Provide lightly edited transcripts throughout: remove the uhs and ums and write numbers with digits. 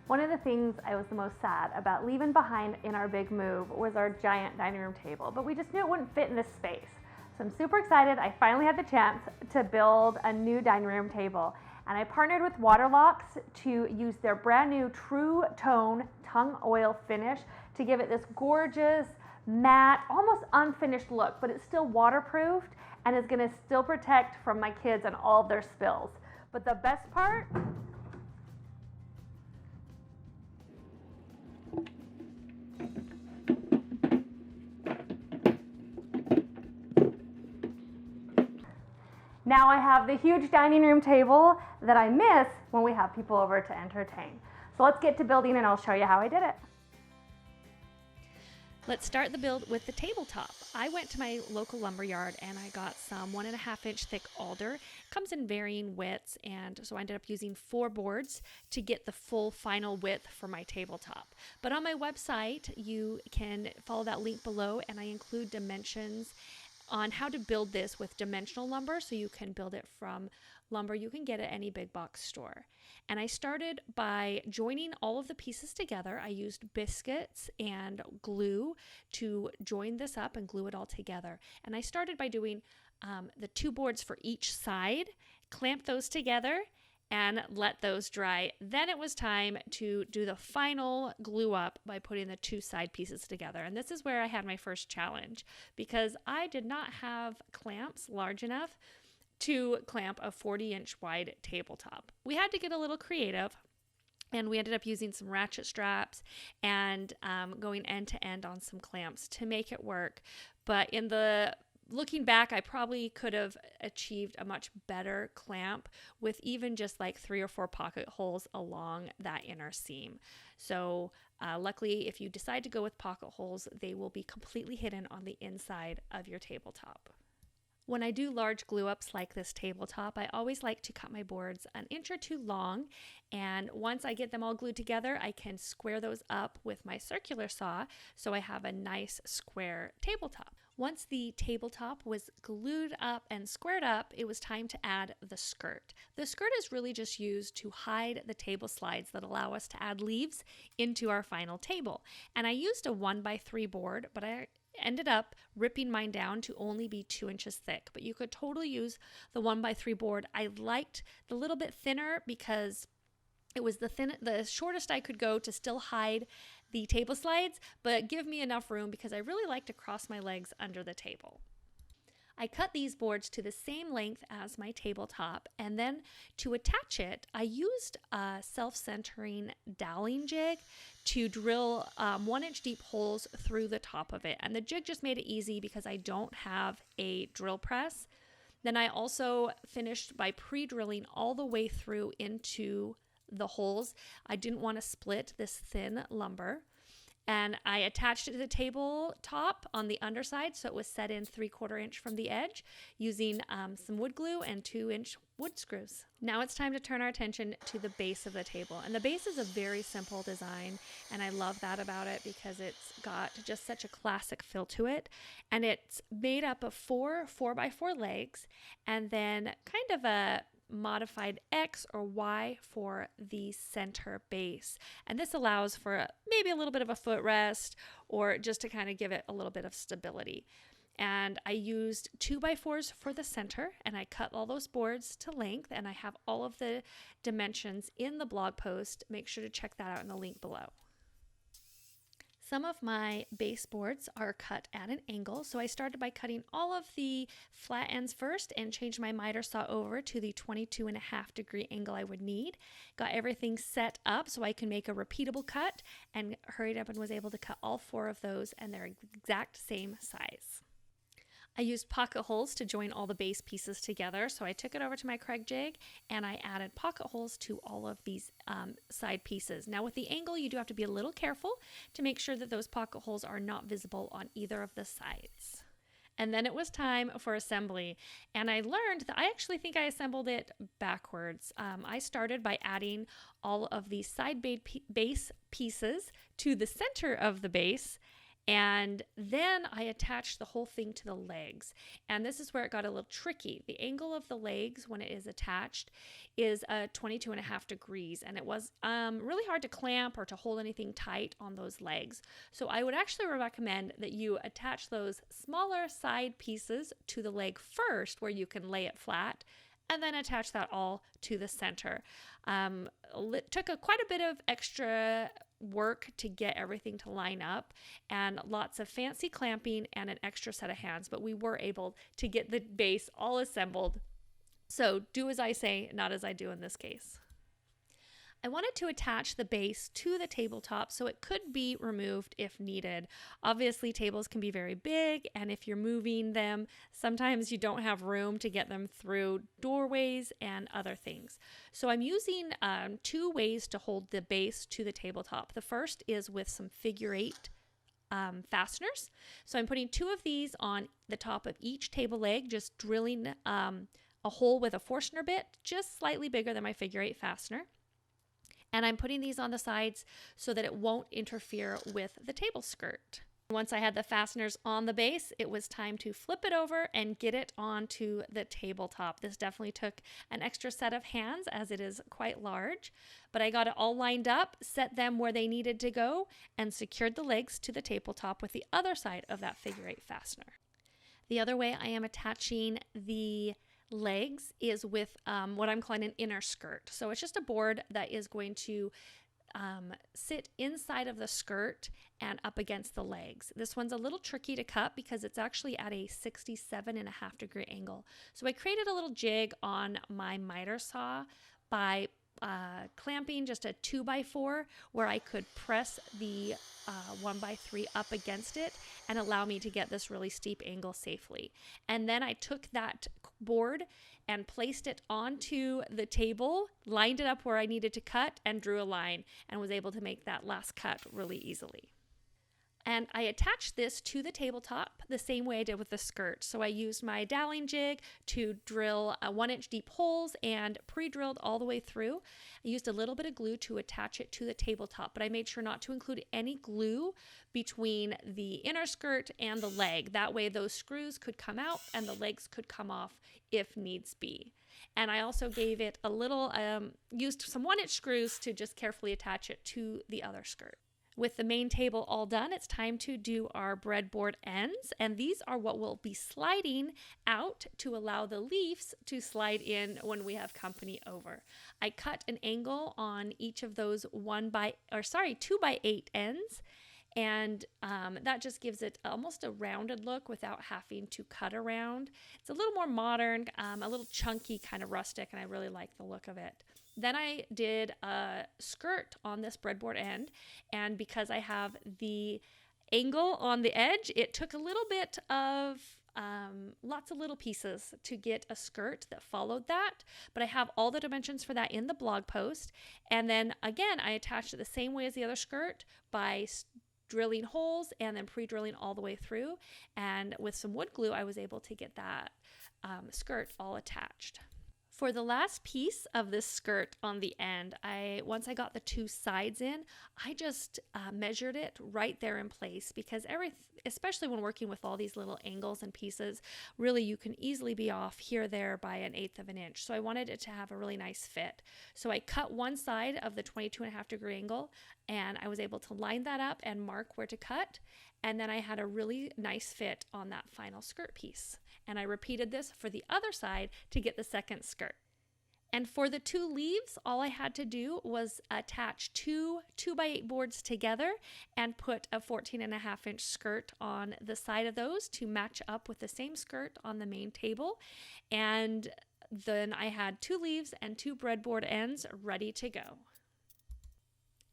One of the things I was the most sad about leaving behind in our big move was our giant dining room table, but we just knew it wouldn't fit in this space. So I'm super excited. I finally had the chance to build a new dining room table, and I partnered with Waterlox to use their brand new True Tone tung oil finish to give it this gorgeous, matte, almost unfinished look, but it's still waterproofed and is gonna still protect from my kids and all of their spills. But the best part, now I have the huge dining room table that I miss when we have people over to entertain. So let's get to building and I'll show you how I did it. Let's start the build with the tabletop. I went to my local lumber yard and I got some 1.5 inch thick alder. It comes in varying widths, and so I ended up using 4 boards to get the full final width for my tabletop. But on my website, you can follow that link below, and I include dimensions on how to build this with dimensional lumber, so you can build it from lumber you can get at any big box store. And I started by joining all of the pieces together. I used biscuits and glue to join this up and glue it all together. And I started by doing the 2 boards for each side, clamp those together, and let those dry. Then it was time to do the final glue up by putting the 2 side pieces together. And this is where I had my first challenge, because I did not have clamps large enough to clamp a 40-inch wide tabletop. We had to get a little creative, and we ended up using some ratchet straps and going end to end on some clamps to make it work. But looking back, I probably could have achieved a much better clamp with even just like 3 or 4 pocket holes along that inner seam. So luckily, if you decide to go with pocket holes, they will be completely hidden on the inside of your tabletop. When I do large glue ups like this tabletop, I always like to cut my boards 1 inch or 2 long, and once I get them all glued together, I can square those up with my circular saw so I have a nice square tabletop. Once the tabletop was glued up and squared up, it was time to add the skirt. The skirt is really just used to hide the table slides that allow us to add leaves into our final table. And I used a 1x3 board, but I ended up ripping mine down to only be 2 inches thick, but you could totally use the 1x3 board. I liked the little bit thinner because it was the shortest I could go to still hide the table slides, but give me enough room because I really like to cross my legs under the table. I cut these boards to the same length as my tabletop, and then to attach it, I used a self-centering doweling jig to drill 1 inch deep holes through the top of it. And the jig just made it easy because I don't have a drill press. Then I also finished by pre-drilling all the way through into the holes. I didn't want to split this thin lumber. And I attached it to the tabletop on the underside, so it was set in 3/4 inch from the edge using some wood glue and 2-inch wood screws. Now it's time to turn our attention to the base of the table. And the base is a very simple design, and I love that about it because it's got just such a classic feel to it. And it's made up of 4 4x4 legs and then kind of a modified X or Y for the center base. And this allows for maybe a little bit of a footrest or just to kind of give it a little bit of stability. And I used 2x4s for the center, and I cut all those boards to length, and I have all of the dimensions in the blog post. Make sure to check that out in the link below. Some of my baseboards are cut at an angle, so I started by cutting all of the flat ends first and changed my miter saw over to the 22.5-degree angle I would need. Got everything set up so I can make a repeatable cut, and hurried up and was able to cut all 4 of those, and they're exact same size. I used pocket holes to join all the base pieces together, so I took it over to my Craig jig and I added pocket holes to all of these side pieces. Now with the angle, you do have to be a little careful to make sure that those pocket holes are not visible on either of the sides. And then it was time for assembly, and I learned that I actually think I assembled it backwards. I started by adding all of the side base pieces to the center of the base, And then I attached the whole thing to the legs. And this is where it got a little tricky. The angle of the legs when it is attached is 22.5 degrees. And it was really hard to clamp or to hold anything tight on those legs. So I would actually recommend that you attach those smaller side pieces to the leg first, where you can lay it flat, and then attach that all to the center. It took quite a bit of extra work to get everything to line up, and lots of fancy clamping and an extra set of hands, but we were able to get the base all assembled. So do as I say, not as I do in this case. I wanted to attach the base to the tabletop so it could be removed if needed. Obviously, tables can be very big, and if you're moving them, sometimes you don't have room to get them through doorways and other things. So I'm using 2 ways to hold the base to the tabletop. The first is with some figure 8 fasteners. So I'm putting 2 of these on the top of each table leg, just drilling a hole with a Forstner bit, just slightly bigger than my figure 8 fastener. And I'm putting these on the sides so that it won't interfere with the table skirt. Once I had the fasteners on the base, it was time to flip it over and get it onto the tabletop. This definitely took an extra set of hands as it is quite large, but I got it all lined up, set them where they needed to go, and secured the legs to the tabletop with the other side of that figure 8 fastener. The other way I am attaching the legs is with what I'm calling an inner skirt. So it's just a board that is going to sit inside of the skirt and up against the legs. This one's a little tricky to cut because it's actually at a 67.5 degree angle. So I created a little jig on my miter saw by clamping just a 2x4 where I could press the 1x3 up against it and allow me to get this really steep angle safely. And then I took that board and placed it onto the table, lined it up where I needed to cut, and drew a line, and was able to make that last cut really easily. And I attached this to the tabletop the same way I did with the skirt. So I used my doweling jig to drill 1-inch deep holes and pre-drilled all the way through. I used a little bit of glue to attach it to the tabletop, but I made sure not to include any glue between the inner skirt and the leg. That way those screws could come out and the legs could come off if needs be. And I also gave it a little, used some 1-inch screws to just carefully attach it to the other skirt. With the main table all done, it's time to do our breadboard ends, and these are what will be sliding out to allow the leaves to slide in when we have company over. I cut an angle on each of those 2x8 ends, and that just gives it almost a rounded look without having to cut around. It's a little more modern, a little chunky, kind of rustic, and I really like the look of it. Then I did a skirt on this breadboard end, and because I have the angle on the edge, it took a little bit of lots of little pieces to get a skirt that followed that, but I have all the dimensions for that in the blog post. And then again, I attached it the same way as the other skirt by drilling holes and then pre-drilling all the way through, and with some wood glue I was able to get that skirt all attached. For the last piece of this skirt on the end, once I got the 2 sides in, I just measured it right there in place, because especially when working with all these little angles and pieces, really you can easily be off here or there by 1/8 of an inch. So I wanted it to have a really nice fit. So I cut one side of the 22.5 degree angle, and I was able to line that up and mark where to cut. And then I had a really nice fit on that final skirt piece. And I repeated this for the other side to get the second skirt. And for the 2 leaves, all I had to do was attach 2 2x8 boards together and put a 14.5-inch skirt on the side of those to match up with the same skirt on the main table. And then I had 2 leaves and 2 breadboard ends ready to go.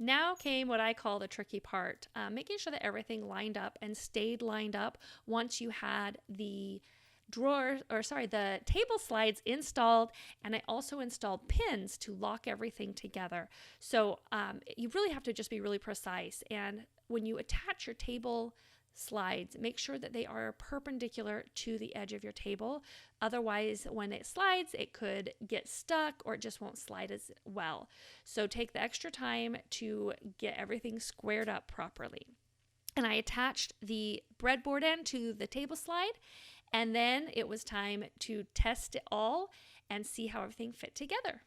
Now came what I call the tricky part, making sure that everything lined up and stayed lined up once you had the the table slides installed, and I also installed pins to lock everything together. So you really have to just be really precise. And when you attach your table slides, make sure that they are perpendicular to the edge of your table. Otherwise, when it slides, it could get stuck or it just won't slide as well. So take the extra time to get everything squared up properly. and I attached the breadboard end to the table slide, and then it was time to test it all and see how everything fit together.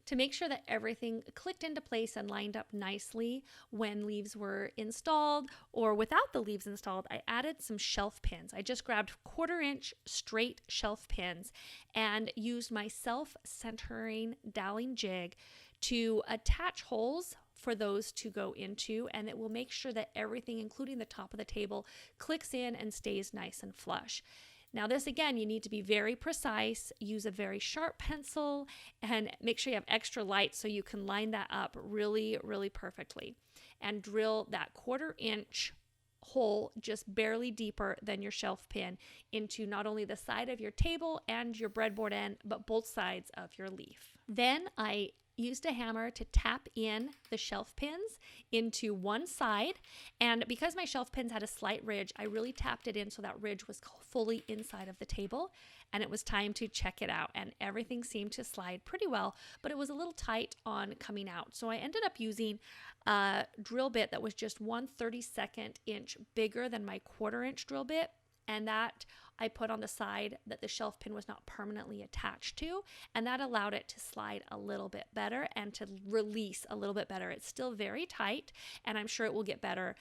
To make sure that everything clicked into place and lined up nicely when leaves were installed or without the leaves installed, I added some shelf pins. I just grabbed 1/4-inch straight shelf pins and used my self-centering doweling jig to attach holes for those to go into, and it will make sure that everything, including the top of the table, clicks in and stays nice and flush. Now this, again, you need to be very precise, use a very sharp pencil, and make sure you have extra light so you can line that up really, really perfectly. And drill that 1/4-inch hole just barely deeper than your shelf pin into not only the side of your table and your breadboard end, but both sides of your leaf. Then I used a hammer to tap in the shelf pins into one side, and because my shelf pins had a slight ridge, I really tapped it in so that ridge was fully inside of the table, and it was time to check it out, and everything seemed to slide pretty well, but it was a little tight on coming out. So I ended up using a drill bit that was just 1/32 inch bigger than my 1/4-inch drill bit, and that I put on the side that the shelf pin was not permanently attached to, and that allowed it to slide a little bit better and to release a little bit better. It's still very tight, and I'm sure it will get better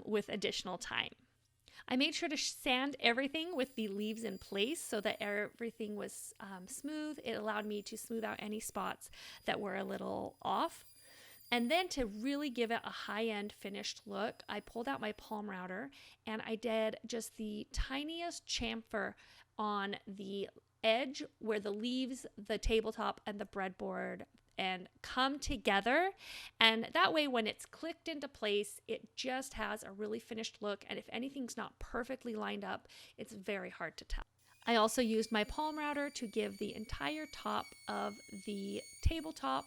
with additional time. I made sure to sand everything with the leaves in place so that everything was smooth. It allowed me to smooth out any spots that were a little off. And then to really give it a high-end finished look, I pulled out my palm router and I did just the tiniest chamfer on the edge where the leaves, the tabletop, and the breadboard and come together. And that way, when it's clicked into place, it just has a really finished look. And if anything's not perfectly lined up, it's very hard to tell. I also used my palm router to give the entire top of the tabletop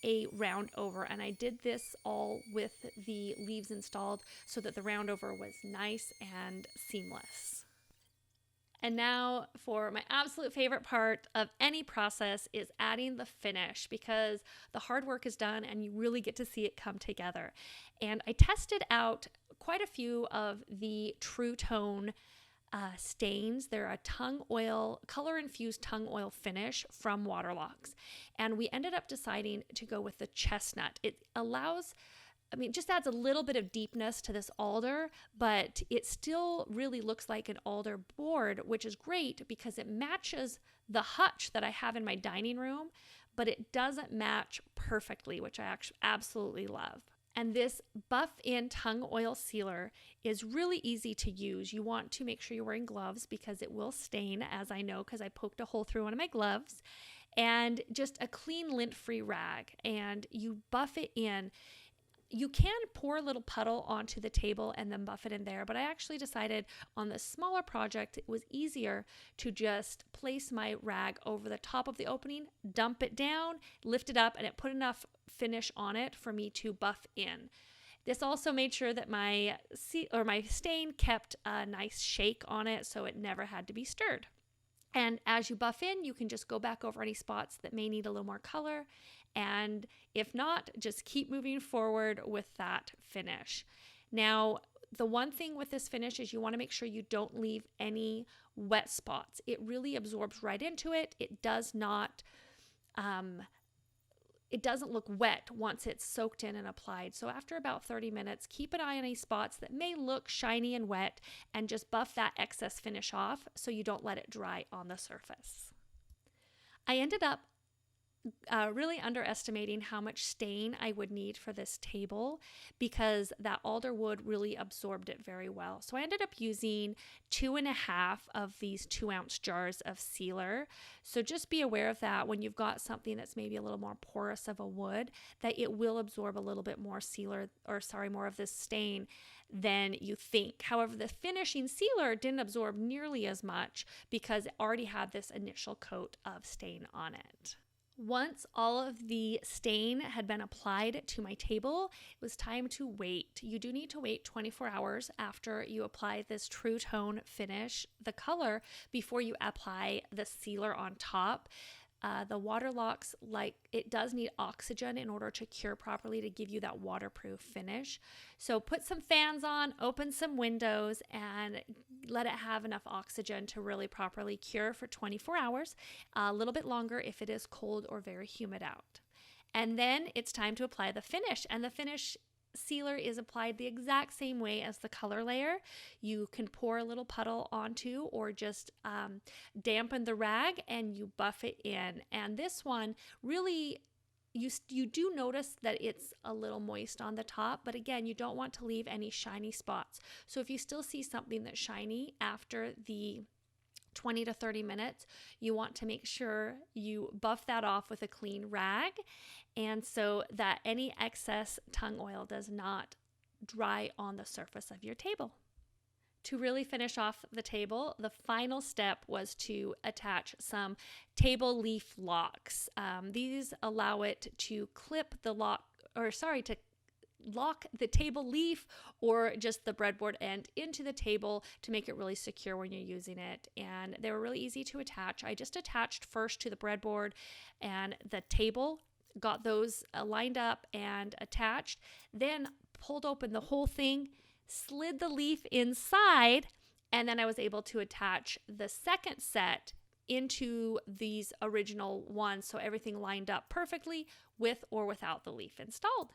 a round over, and I did this all with the leaves installed so that the round over was nice and seamless. And now for my absolute favorite part of any process is adding the finish, because the hard work is done and you really get to see it come together. And I tested out quite a few of the True Tone stains. They're a color-infused tongue oil finish from Waterlox. And we ended up deciding to go with the chestnut. It just adds a little bit of deepness to this alder, but it still really looks like an alder board, which is great because it matches the hutch that I have in my dining room, but it doesn't match perfectly, which I actually absolutely love. And this buff-in tongue oil sealer is really easy to use. You want to make sure you're wearing gloves because it will stain, as I know because I poked a hole through one of my gloves. And just a clean lint-free rag, and you buff it in. You can pour a little puddle onto the table and then buff it in there, but I actually decided on this smaller project it was easier to just place my rag over the top of the opening, dump it down, lift it up, and it put enough finish on it for me to buff in. This also made sure that my stain kept a nice shake on it, so it never had to be stirred. And as you buff in, you can just go back over any spots that may need a little more color. And if not, just keep moving forward with that finish. Now, the one thing with this finish is you want to make sure you don't leave any wet spots. It really absorbs right into it. It doesn't look wet once it's soaked in and applied. So after about 30 minutes, keep an eye on any spots that may look shiny and wet and just buff that excess finish off so you don't let it dry on the surface. I ended up really underestimating how much stain I would need for this table because that alder wood really absorbed it very well. So I ended up using 2.5 of these 2-ounce jars of sealer. So just be aware of that when you've got something that's maybe a little more porous of a wood, that it will absorb a little bit more more of this stain than you think. However, the finishing sealer didn't absorb nearly as much because it already had this initial coat of stain on it. Once all of the stain had been applied to my table, it was time to wait. You do need to wait 24 hours after you apply this True Tone finish, the color, before you apply the sealer on top. The Waterlox, like, it does need oxygen in order to cure properly to give you that waterproof finish. So put some fans on, open some windows, and let it have enough oxygen to really properly cure for 24 hours, a little bit longer if it is cold or very humid out. And then it's time to apply the finish, and the finish sealer is applied the exact same way as the color layer. You can pour a little puddle onto, or just dampen the rag and you buff it in. And this one really, you do notice that it's a little moist on the top, but again, you don't want to leave any shiny spots. So if you still see something that's shiny after the 20 to 30 minutes, you want to make sure you buff that off with a clean rag, and so that any excess tung oil does not dry on the surface of your table. To really finish off the table, the final step was to attach some table leaf locks. These allow it to clip the lock, to lock the table leaf or just the breadboard end into the table to make it really secure when you're using it. And they were really easy to attach. I just attached first to the breadboard and the table, got those lined up and attached, then pulled open the whole thing, slid the leaf inside, and then I was able to attach the second set into these original ones, so everything lined up perfectly with or without the leaf installed.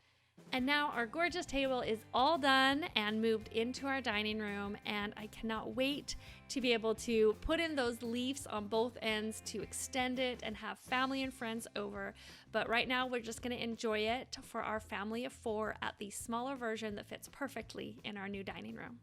And now our gorgeous table is all done and moved into our dining room, and I cannot wait to be able to put in those leaves on both ends to extend it and have family and friends over. But right now we're just going to enjoy it for our family of 4 at the smaller version that fits perfectly in our new dining room.